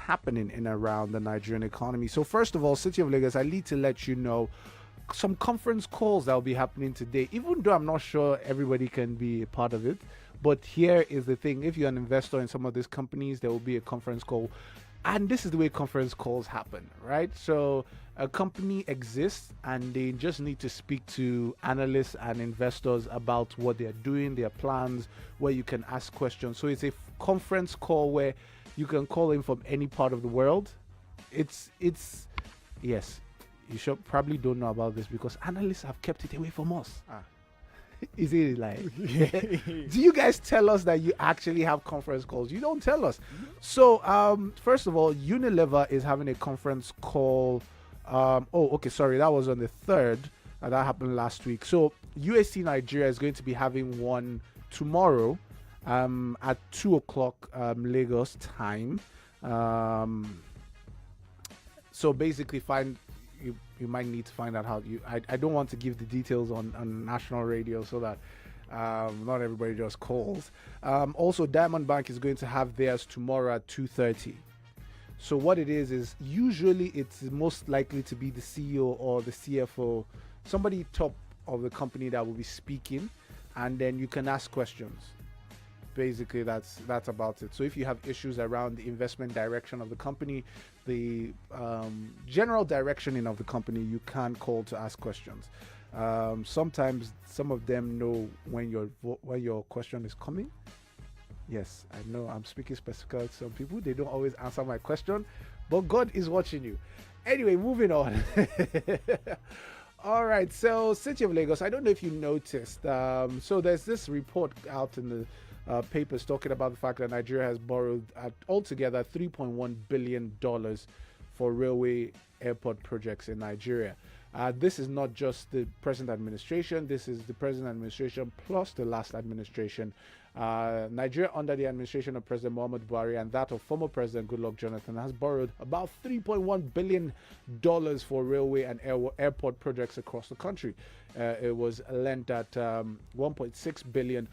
happening in and around the Nigerian economy. So first of all, City of Lagos, I need to let you know some conference calls that will be happening today, even though I'm not sure everybody can be a part of it. But here is the thing: if you're an investor in some of these companies, there will be a conference call. And this is the way conference calls happen, right? So a company exists and they just need to speak to analysts and investors about what they're doing, their plans, where you can ask questions. So it's a conference call where you can call in from any part of the world. It's yes, you should probably don't know about this because analysts have kept it away from us. Is it like do you guys tell us that you actually have conference calls? You don't tell us. So first of all, Unilever is having a conference call. That was on the 3rd. That happened last week. So USC Nigeria is going to be having one tomorrow at 2:00 Lagos time. So basically you might need to find out how I don't want to give the details on national radio so that not everybody just calls. Also, Diamond Bank is going to have theirs tomorrow at 2:30. So what it is usually it's most likely to be the CEO or the CFO, somebody top of the company that will be speaking, and then you can ask questions. Basically that's about it. So if you have issues around the investment direction of the company, the general directioning of the company, you can call to ask questions. Sometimes some of them know when your question is coming. Yes, I know I'm speaking specifically to some people. They don't always answer my question, but God is watching you. Anyway, moving on. All right, so City of Lagos, I don't know if you noticed. So there's this report out in the papers talking about the fact that Nigeria has borrowed altogether $3.1 billion for railway airport projects in Nigeria. This is not just the present administration, this is the present administration plus the last administration. Nigeria under the administration of President Muhammadu Buhari and that of former President Goodluck Jonathan has borrowed about $3.1 billion for railway and airport projects across the country. It was lent at $1.6 billion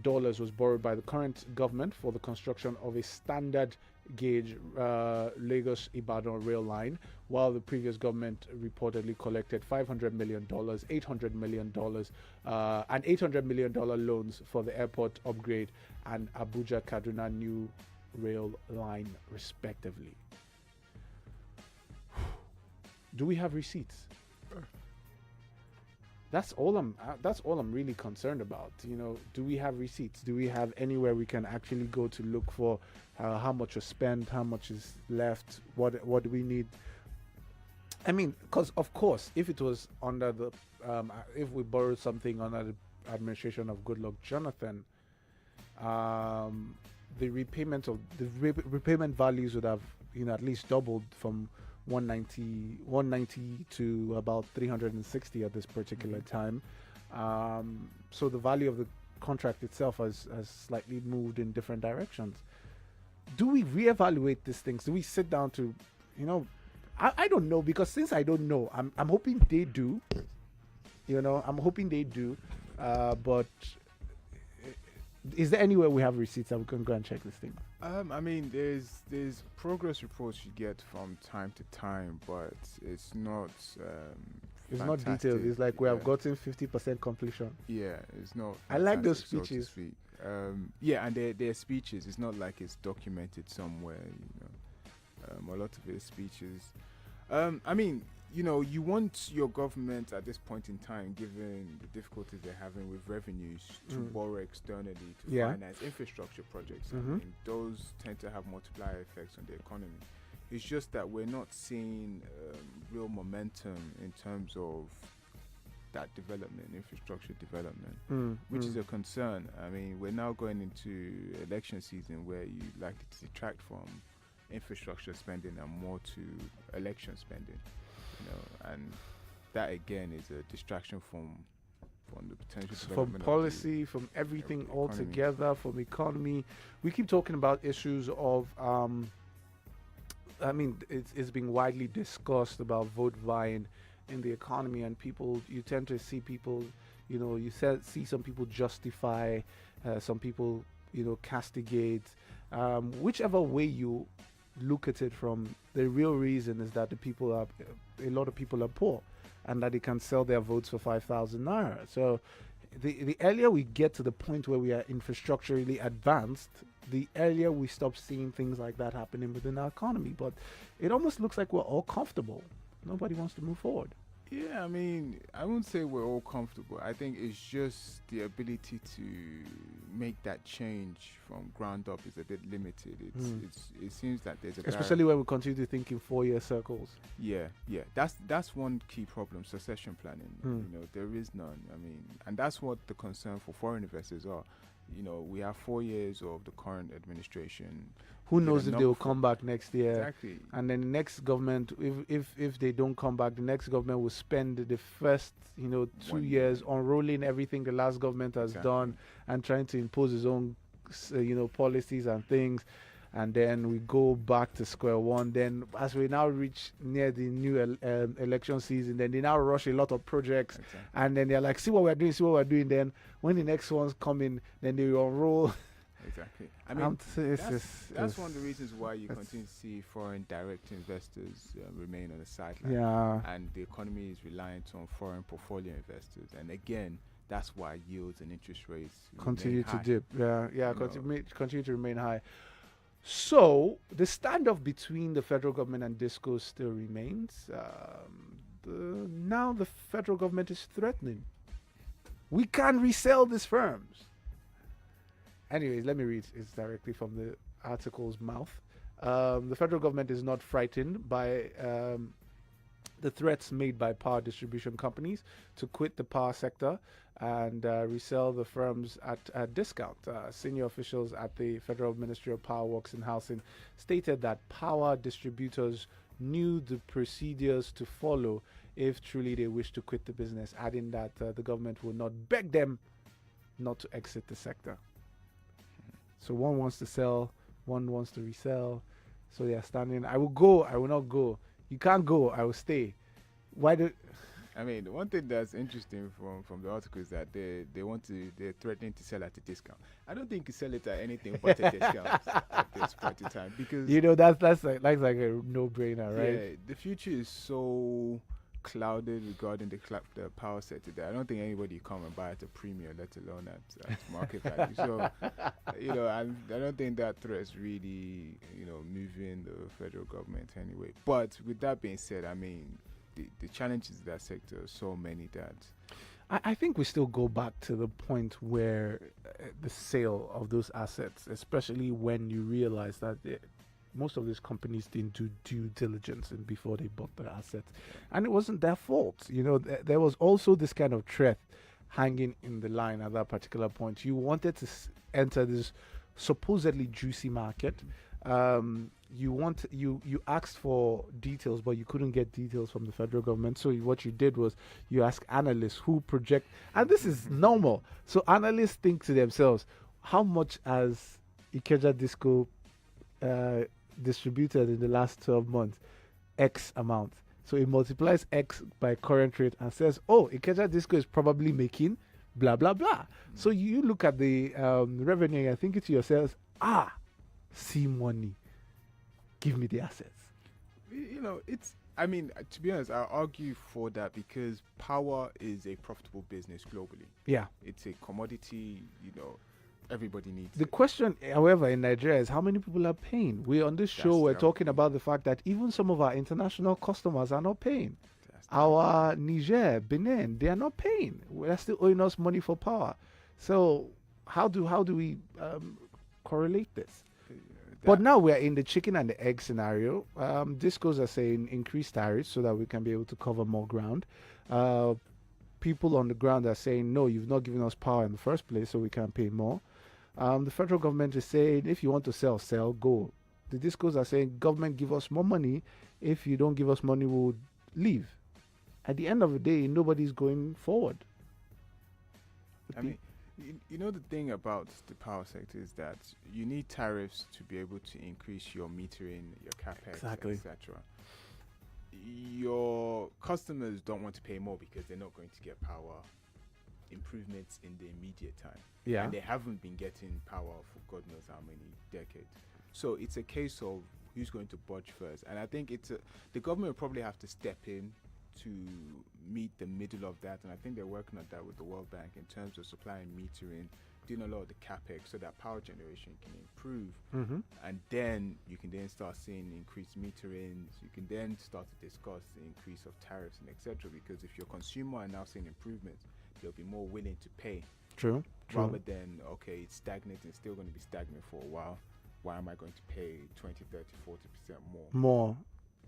was borrowed by the current government for the construction of a standard gauge Lagos-Ibadan rail line, while the previous government reportedly collected $500 million, $800 million, and $800 million loans for the airport upgrade and Abuja-Kaduna new rail line, respectively. Do we have receipts? That's all I'm really concerned about. Do we have receipts? Do we have anywhere we can actually go to look for how much was spent, how much is left, what do we need? I mean, because of course, if it was under the if we borrowed something under the administration of Goodluck Jonathan, the repayment values would have at least doubled from 190 to about 360 at this particular time. So the value of the contract itself has slightly moved in different directions. Do we reevaluate these things? Do we sit down to, I don't know, because since I don't know, I'm hoping they do. I'm hoping they do. But is there anywhere we have receipts that we can go and check this thing? I mean, there's progress reports you get from time to time, but it's not. It's not detailed. It's like we have gotten 50% completion. Yeah, it's not. I like those speeches. And they're speeches. It's not like it's documented somewhere. A lot of it is speeches. I mean, you want your government at this point in time, given the difficulties they're having with revenues, to borrow externally to finance infrastructure projects. I mean, those tend to have multiplier effects on the economy. It's just that we're not seeing real momentum in terms of that development, infrastructure development, which is a concern. I mean, we're now going into election season where you're likely to detract from infrastructure spending and more to election spending. And that again is a distraction from the potential development from policy, from everything altogether, from economy. We keep talking about issues of it's being widely discussed about vote buying in the economy, and you tend to see people, see some people justify, some people, castigate, whichever way you look at it from the real reason is that a lot of people are poor, and that they can sell their votes for 5,000 naira. So the earlier we get to the point where we are infrastructurally advanced, the earlier we stop seeing things like that happening within our economy. But it almost looks like we're all comfortable. Nobody wants to move forward. Yeah, I mean, I won't say we're all comfortable. I think it's just the ability to make that change from ground up is a bit limited. It seems that there's a Especially when we continue to think in 4-year circles. Yeah. That's one key problem: succession planning. You know, there is none. I mean, and that's what the concern for foreign investors are. You know, we have 4 years of the current administration. Who knows if they will come back next year? Exactly. And then the next government, if they don't come back, the next government will spend the first 2 years unrolling everything the last government has done and trying to impose its own policies and things. And then we go back to square one. Then as we now reach near the new election season, then they now rush a lot of projects. And then they're like, see what we're doing. Then when the next one's coming, then they will unroll. Exactly. I mean, that's one of the reasons why you continue to see foreign direct investors remain on the sideline. Yeah. And the economy is reliant on foreign portfolio investors. And again, that's why yields and interest rates continue to dip. Continue to remain high. So the standoff between the federal government and discos still remains. Now the federal government is threatening. We can't resell these firms. Anyways, let me read. It's directly from the article's mouth. The federal government is not frightened by the threats made by power distribution companies to quit the power sector and resell the firms at a discount. Senior officials at the Federal Ministry of Power, Works and Housing stated that power distributors knew the procedures to follow if truly they wish to quit the business, adding that the government will not beg them not to exit the sector. So one wants to sell, one wants to resell. So they are standing. I will go, I will not go. You can't go, I will stay. Why do... I mean, the one thing that's interesting from the article is that they're threatening to sell at a discount. I don't think you sell it at anything but a discount at this point in time, because that's like a no-brainer, right? Yeah, the future is so clouded regarding the power sector that I don't think anybody come and buy at a premium, let alone at market value. So, I don't think that threat is really, moving the federal government anyway. But with that being said, I mean, the challenges in that sector are so many that I think we still go back to the point where the sale of those assets, especially when you realize that most of these companies didn't do due diligence before they bought the assets, and it wasn't their fault. There was also this kind of threat hanging in the line at that particular point. You wanted to enter this supposedly juicy market. You asked for details, but you couldn't get details from the federal government. So what you did was you ask analysts who project, and this is normal. So analysts think to themselves, how much has Ikeja Disco distributed in the last 12 months? X amount. So it multiplies X by current rate and says, oh, Ikeja Disco is probably making blah, blah, blah. So you look at the revenue and think to yourselves, see money. Give me the assets. I mean, to be honest, I'll argue for that because power is a profitable business globally. Yeah. It's a commodity, everybody needs The question, however, in Nigeria is how many people are paying? On this show, we're talking about the fact that even some of our international customers are not paying. Our Niger, Benin, they are not paying. They're still owing us money for power. So how do we correlate this? But now we're in the chicken and the egg scenario. Discos are saying increase tariffs so that we can be able to cover more ground. People on the ground are saying, no, you've not given us power in the first place, so we can't pay more. The federal government is saying, if you want to sell, go. The discos are saying, government, give us more money. If you don't give us money, we'll leave. At the end of the day, nobody's going forward. I mean, the thing about the power sector is that you need tariffs to be able to increase your metering, your capex, etc. Your customers don't want to pay more because they're not going to get power improvements in the immediate time. Yeah. And they haven't been getting power for God knows how many decades. So it's a case of who's going to budge first. And I think the government will probably have to step in to meet the middle of that. And I think they're working on that with the World Bank in terms of supplying metering, doing a lot of the capex so that power generation can improve. And then you can then start seeing increased meterings. You can then start to discuss the increase of tariffs and etc. Because if your consumer are now seeing improvements, they'll be more willing to pay. True. Rather than, okay, it's stagnant and still going to be stagnant for a while. Why am I going to pay 20, 30, 40% more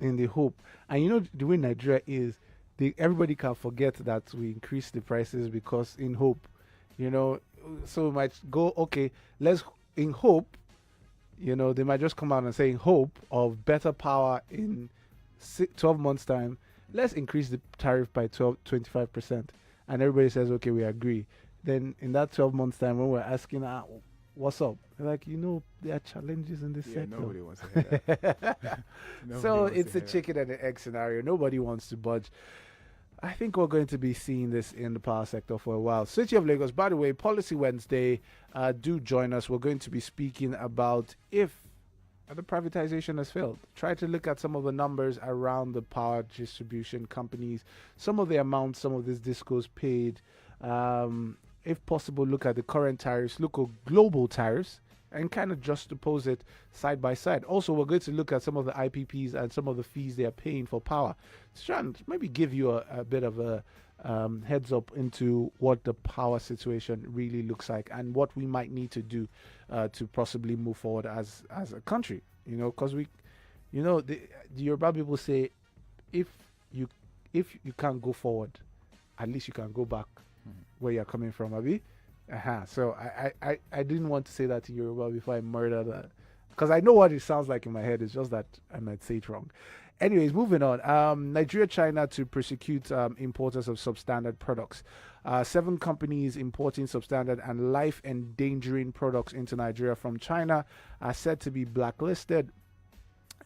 in the hope? And you know, the way Nigeria is, everybody can forget that we increase the prices because in hope, you know, so we might go, okay, let's, in hope, you know, they might just come out and say in hope of better power in 12 months time, let's increase the tariff by 25%. And everybody says, okay, we agree. Then in that 12 months time, when we're asking, what's up? They're like, you know, there are challenges in this sector. Nobody wants to hear that. So it's a chicken and an egg scenario. Nobody wants to budge. I think we're going to be seeing this in the power sector for a while. City of Lagos, by the way, Policy Wednesday, do join us. We're going to be speaking about if the privatization has failed. Try to look at some of the numbers around the power distribution companies, some of the amounts some of these discos paid. If possible, look at the current tariffs, look at global tariffs, and kind of juxtapose it side by side. Also, we're going to look at some of the IPPs and some of the fees they are paying for power. So maybe give you a bit of a heads up into what the power situation really looks like and what we might need to do to possibly move forward as a country. You know, because the Yoruba people say, if you can't go forward, at least you can go back where you're coming from, Abi. So I didn't want to say that in Yoruba before I murder that, because I know what it sounds like in my head. It's just that I might say it wrong. Anyways, moving on. Nigeria, China to prosecute importers of substandard products. 7 companies importing substandard and life-endangering products into Nigeria from China are said to be blacklisted,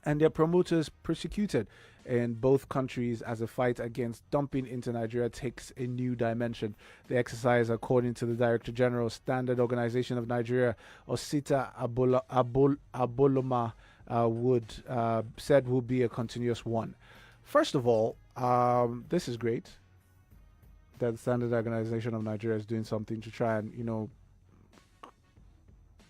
and their promoters persecuted in both countries as a fight against dumping into Nigeria takes a new dimension. The exercise, according to the Director General, Standard Organization of Nigeria, Osita Aboloma, said will be a continuous one. First of all, this is great that the Standard Organization of Nigeria is doing something to try and, you know,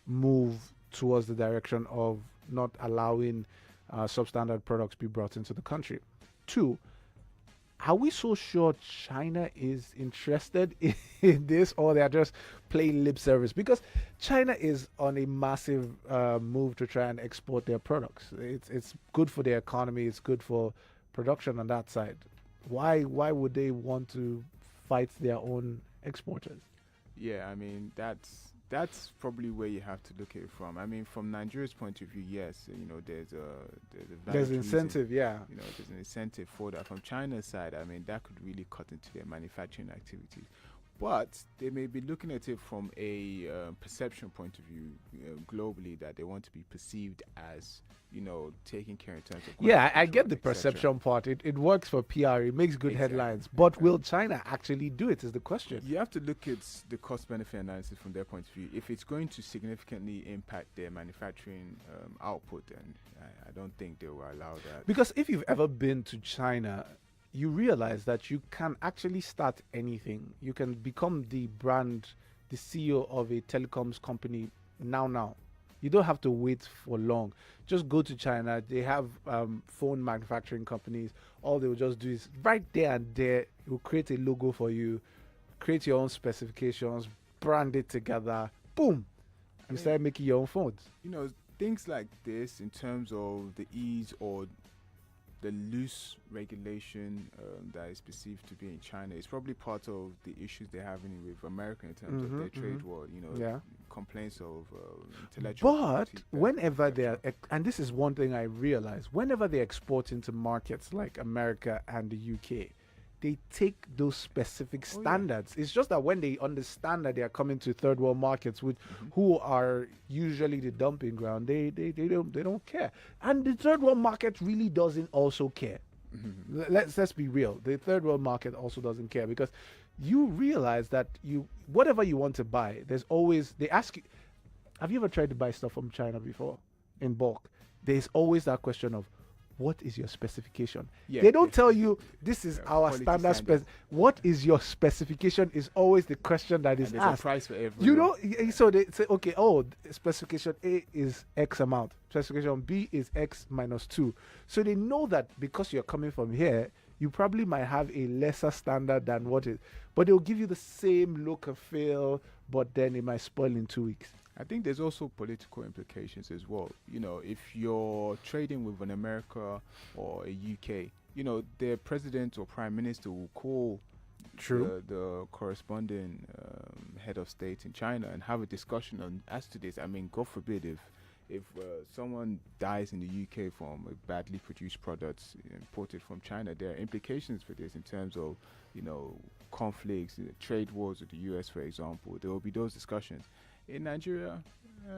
move towards the direction of not allowing substandard products be brought into the country. 2, are we so sure China is interested in this, or they are just playing lip service? Because China is on a massive move to try and export their products. It's good for their economy. It's good for production on that side. Why would they want to fight their own exporters? Yeah, I mean, that's probably where you have to look at it from. I mean, from Nigeria's point of view, yes, you know, there's incentive, you know, there's an incentive for that. From China's side, I mean, that could really cut into their manufacturing activities. But they may be looking at it from a perception point of view, globally, that they want to be perceived as, you know, taking care in terms of... Yeah, I get the perception part. It works for PR. It makes good headlines. But will China actually do it is the question. You have to look at the cost-benefit analysis from their point of view. If it's going to significantly impact their manufacturing output, then I don't think they will allow that. Because if you've ever been to China, you realize that you can actually start anything. You can become the CEO of a telecoms company now. You don't have to wait for long. Just go to China. They have phone manufacturing companies. All they will just do is right there and there, it will create a logo for you, create your own specifications, brand it together, boom, and start making your own phones. You know, things like this in terms of the ease or the loose regulation that is perceived to be in China is probably part of the issues they're having with America in terms of their trade war, you know, complaints of intellectual property. But whenever they're, and this is one thing I realize, whenever they export into markets like America and the UK, they take those specific standards. It's just that when they understand that they are coming to third world markets, with who are usually the dumping ground, they don't care. And the third world market really doesn't also care. Let's be real. The third world market also doesn't care, because you realize that whatever you want to buy, there's always, they ask you, have you ever tried to buy stuff from China before in bulk? there's always that question of what is your specification? Yeah, They don't tell you this is our quality standard standard. what is your specification is always the question that is And there's a asked. price for everyone. You know, so they say, okay, oh, specification A is X amount, specification B is X minus 2. So they know that because you're coming from here, you probably might have a lesser standard than what is, but they'll give you the same look and feel, but then it might spoil in 2 weeks. I think there's also political implications as well. You know, if you're trading with an America or a UK, you know, their president or prime minister will call the corresponding head of state in China and have a discussion on as to this. I mean, God forbid if someone dies in the UK from a badly produced products imported from China, there are implications for this in terms of, you know, conflicts, trade wars with the US, for example. There will be those discussions. In Nigeria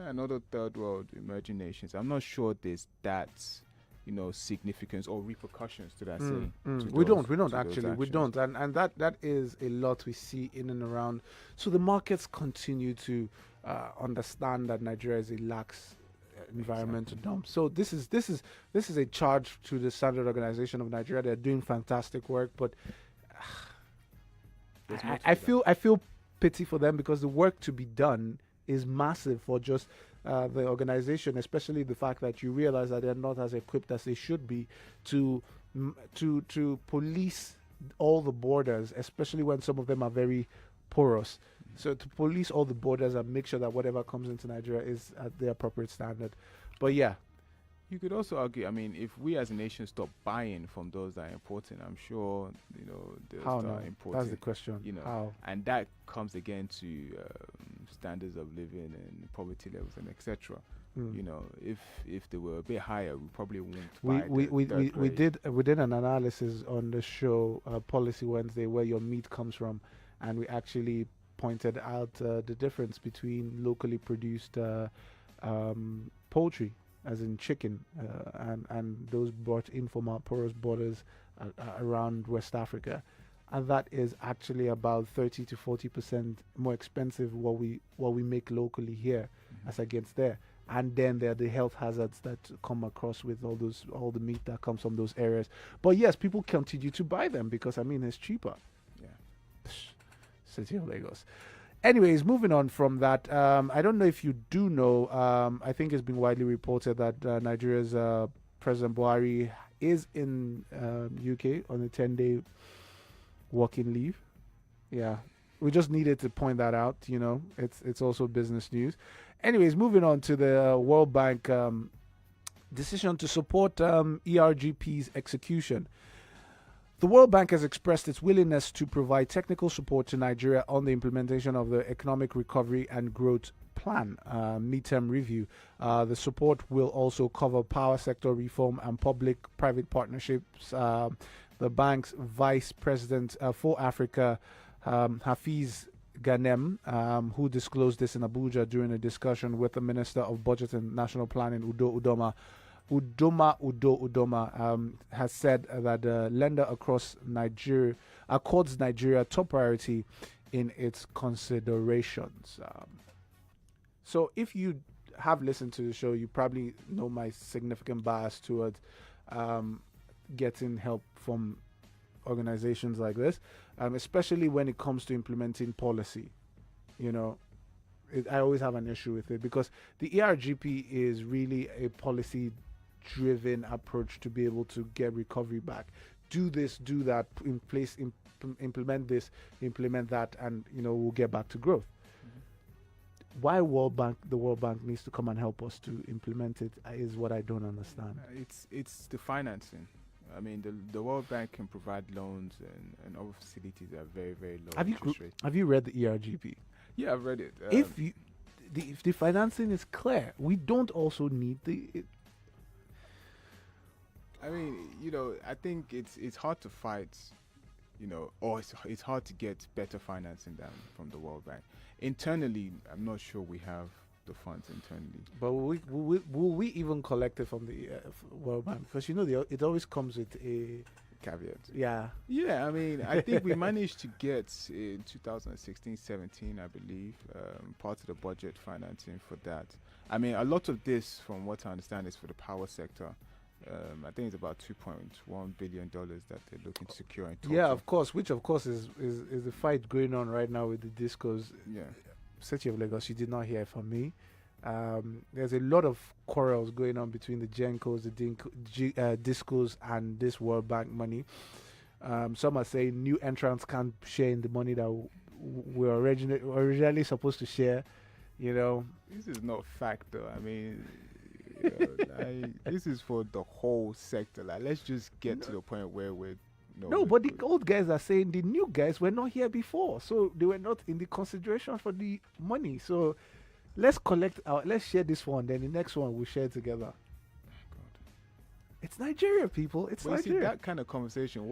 and other third world emerging nations, I'm not sure there's that, you know, significance or repercussions to that saying. We don't actually, and that is a lot we see in and around. So the markets continue to understand that Nigeria is a lax environment to dump. So this is a charge to the Standard Organization of Nigeria. They're doing fantastic work, but I feel pity for them because the work to be done is massive for just the organization, especially the fact that you realize that they're not as equipped as they should be to police all the borders, especially when some of them are very porous. So to police all the borders and make sure that whatever comes into Nigeria is at the appropriate standard. But yeah, you could also argue, I mean, if we as a nation stop buying from those that are importing, I'm sure, you know, they'll start importing. That's the question. You know, how? And that comes again to standards of living and poverty levels and etc. You know, if they were a bit higher, we probably won't. We did an analysis on the show Policy Wednesday where your meat comes from, and we actually pointed out the difference between locally produced poultry, as in chicken, and those brought in from our porous borders around West Africa, and that is actually about 30 to 40% more expensive what we make locally here as against there. And then there are the health hazards that come across with all the meat that comes from those areas. But yes, people continue to buy them because I mean it's cheaper. Yeah. City of Lagos. Anyways, moving on from that, I don't know if you do know, I think it's been widely reported that Nigeria's President Buhari is in UK on a 10-day working leave. Yeah, we just needed to point that out, you know, it's also business news. Anyways, moving on to the World Bank decision to support ERGP's execution. The World Bank has expressed its willingness to provide technical support to Nigeria on the implementation of the Economic Recovery and Growth Plan midterm review. The support will also cover power sector reform and public-private partnerships. The bank's Vice President for Africa, Hafiz Ganem, who disclosed this in Abuja during a discussion with the Minister of Budget and National Planning, Udo Udoma, has said that the lender across Nigeria accords Nigeria top priority in its considerations. So if you have listened to the show, you probably know my significant bias towards getting help from organizations like this, especially when it comes to implementing policy. You know, I always have an issue with it because the ERGP is really a policy-driven approach to be able to get recovery back. Do this, do that, in place, implement this, implement that, and you know we'll get back to growth. Why the World Bank needs to come and help us to implement it is what I don't understand. It's the financing. I mean, the World Bank can provide loans and other facilities that are very, very low interest rate. Have you read the ERGP? Yeah, I've read it. If the financing is clear, we don't also need I mean, you know, I think it's hard to fight, you know, or it's hard to get better financing than from the World Bank. Internally, I'm not sure we have the funds internally. But will we even collect it from the World Bank? Because you know it always comes with a caveat. Yeah. Yeah, I mean, I think we managed to get in 2016-17, I believe, part of the budget financing for that. I mean, a lot of this, from what I understand, is for the power sector. I think it's about $2.1 billion that they're looking to secure in total. Yeah, of course. Which, of course, is the fight going on right now with the discos. Yeah. City of Lagos, you did not hear from me. There's a lot of quarrels going on between the Gencos, the discos, and this World Bank money. Some are saying new entrants can't share in the money that we're originally supposed to share. You know, This is not fact, though. I mean, this is for the whole sector. Like, let's just get to the point where we're no, but the old guys are saying the new guys were not here before, so they were not in the consideration for the money. So let's share this one, then the next one we'll share together. God. It's Nigeria, people. It's But you see, Nigeria. that kind of conversation,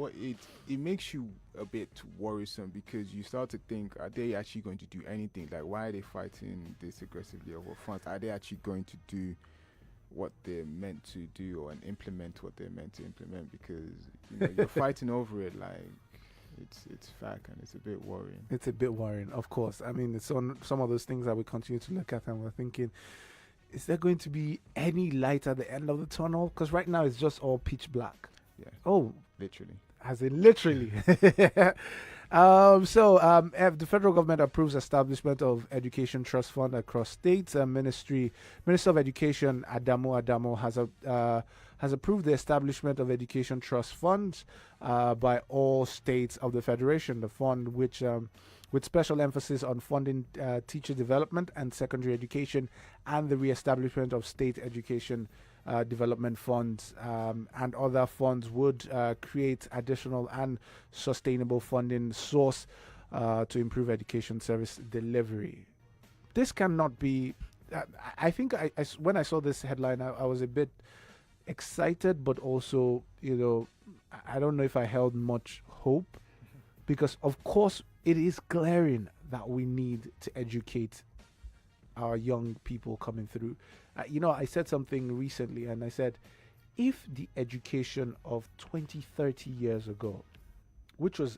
it makes you a bit worrisome, because you start to think, are they actually going to do anything? Like, why are they fighting this aggressively over funds? Are they actually going to do what they're meant to do, or implement what they're meant to implement? Because you're fighting over it like it's fact, and it's a bit worrying. It's a bit worrying, of course. I mean, it's on some of those things that we continue to look at, and we're thinking, is there going to be any light at the end of the tunnel? Because right now it's just all pitch black. Yeah, Oh, literally. as in literally. The federal government approves establishment of education trust fund across states. Minister of Education Adamo has approved the establishment of education trust funds by all states of the federation. The fund, which with special emphasis on funding teacher development and secondary education, and the re-establishment of state education development funds and other funds, would create additional and sustainable funding source to improve education service delivery. This cannot be. I think when I saw this headline, I was a bit excited, but also, I don't know if I held much hope, because of course it is glaring that we need to educate our young people coming through. I said something recently, and I said, if the education of 20, 30 years ago, which was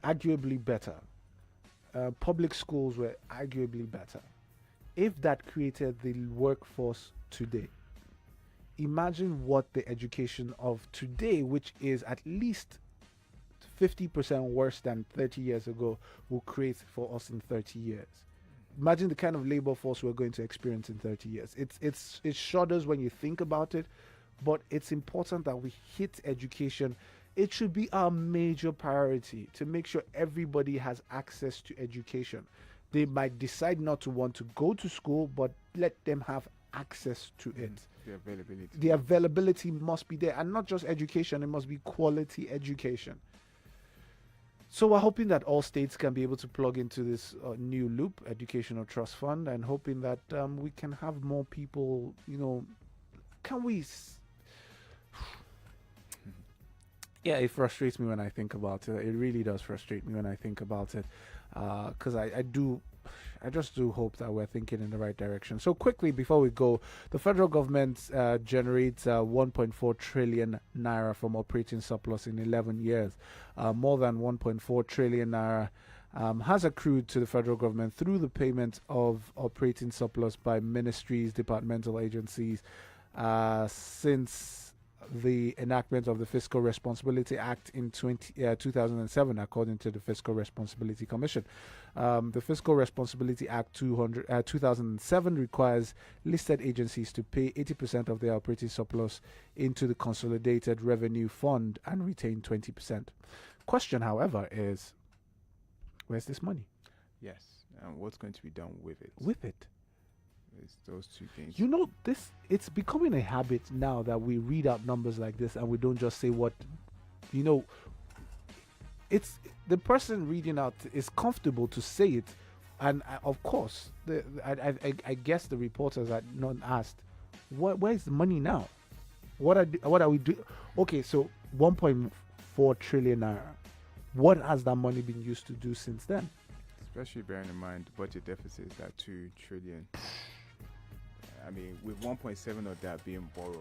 arguably better, public schools were arguably better, if that created the workforce today, imagine what the education of today, which is at least 50% worse than 30 years ago, will create for us in 30 years. Imagine the kind of labor force we're going to experience in 30 years. It shudders when you think about it, but it's important that we hit education. It should be our major priority to make sure everybody has access to education. They might decide not to want to go to school, but let them have access to it. The availability. The availability must be there, and not just education, it must be quality education. So we're hoping that all states can be able to plug into this new loop, educational trust fund, and hoping that we can have more people, can we... Yeah, it frustrates me when I think about it. It really does frustrate me when I think about it, because I just do hope that we're thinking in the right direction. So quickly, before we go, the federal government generates 1.4 trillion naira from operating surplus in 11 years. More than 1.4 trillion naira has accrued to the federal government through the payment of operating surplus by ministries, departmental agencies, since the enactment of the Fiscal Responsibility Act in 2007, according to the Fiscal Responsibility Commission. The Fiscal Responsibility Act 2007 requires listed agencies to pay 80% of their operating surplus into the Consolidated Revenue Fund and retain 20%. Question, however, is, where's this money? Yes, and what's going to be done with it? It's those two things. It's becoming a habit now that we read out numbers like this and we don't just say what, it's the person reading out is comfortable to say it. And of course, I guess the reporters are not asked, where's the money now? What are we doing? Okay, so 1.4 trillion naira. What has that money been used to do since then? Especially bearing in mind the budget deficit is at 2 trillion. I mean, with 1.7 of that being borrowed,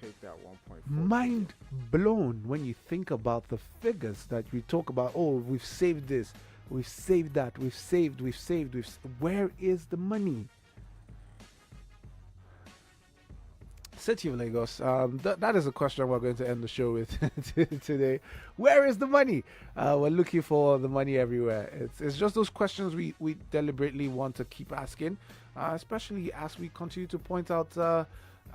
take that 1.4. Mind blown when you think about the figures that we talk about. Oh, we've saved this, we've saved that, we've saved. Where is the money? City of Lagos. That is a question we're going to end the show with today. Where is the money? We're looking for the money everywhere. It's just those questions we deliberately want to keep asking, especially as we continue to point out the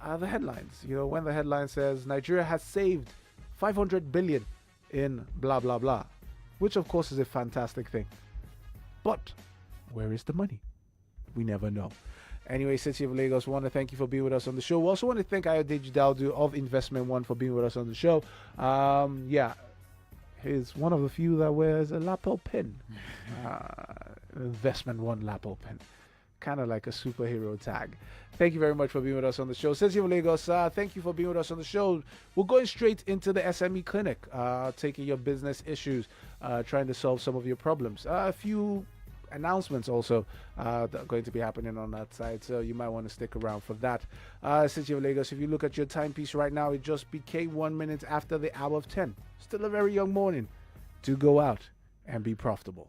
headlines. You know, when the headline says Nigeria has saved 500 billion in blah blah blah, which of course is a fantastic thing, but where is the money? We never know. Anyway, City of Lagos, we want to thank you for being with us on the show. We also want to thank Ayodeji Daudu of Investment One for being with us on the show. He's one of the few that wears a lapel pin. Investment One lapel pin. Kind of like a superhero tag. Thank you very much for being with us on the show. City of Lagos, thank you for being with us on the show. We're going straight into the SME clinic, taking your business issues, trying to solve some of your problems. A few announcements also that are going to be happening on that side, so you might want to stick around for that. City of Lagos, if you look at your timepiece right now, it just became 1 minute after the hour of 10. Still a very young morning to go out and be profitable.